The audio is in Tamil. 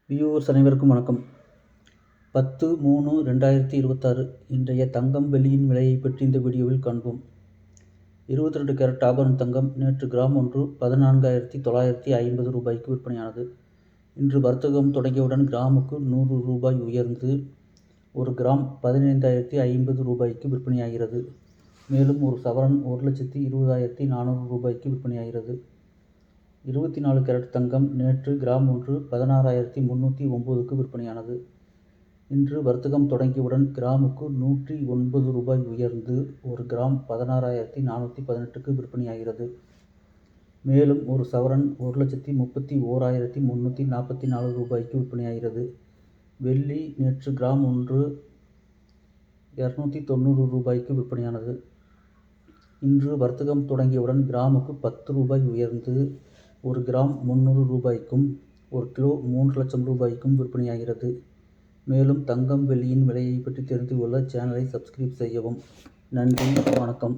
வியூவர்ஸ் அனைவருக்கும் வணக்கம். 10/3/2026 இன்றைய தங்கம் வெள்ளியின் விலையை பற்றி இந்த வீடியோவில் காண்போம். 22 கேரட் ஆபரண தங்கம் நேற்று கிராம் ஒன்று 14,950 ரூபாய்க்கு விற்பனையானது. இன்று வர்த்தகம் தொடங்கியவுடன் கிராமுக்கு 100 ரூபாய் உயர்ந்து 1 கிராம் 15,050 ரூபாய்க்கு விற்பனையாகிறது. மேலும் ஒரு சவரன் 1,20,400 ரூபாய்க்கு விற்பனையாகிறது. 24 கேரட் தங்கம் நேற்று கிராம் ஒன்று 16,309க்கு விற்பனையானது. இன்று வர்த்தகம் தொடங்கியவுடன் கிராமுக்கு 109 ரூபாய் உயர்ந்து 1 கிராம் 16,418க்கு விற்பனையாகிறது. மேலும் ஒரு சவரன் 1,31,344 ரூபாய்க்கு விற்பனையாகிறது. வெள்ளி நேற்று கிராம் ஒன்று 290 ரூபாய்க்கு விற்பனையானது. இன்று வர்த்தகம் தொடங்கியவுடன் கிராமுக்கு 10 ரூபாய் உயர்ந்து 1 கிராம் 300 ரூபாய்க்கும் 1 கிலோ 3 லட்சம் ரூபாய்க்கும் விற்பனையாகிறது. மேலும் தங்கம் வெள்ளியின் விலையை பற்றி தெரிந்து கொள்ள சேனலை சப்ஸ்கிரைப் செய்யவும். நன்றி, வணக்கம்.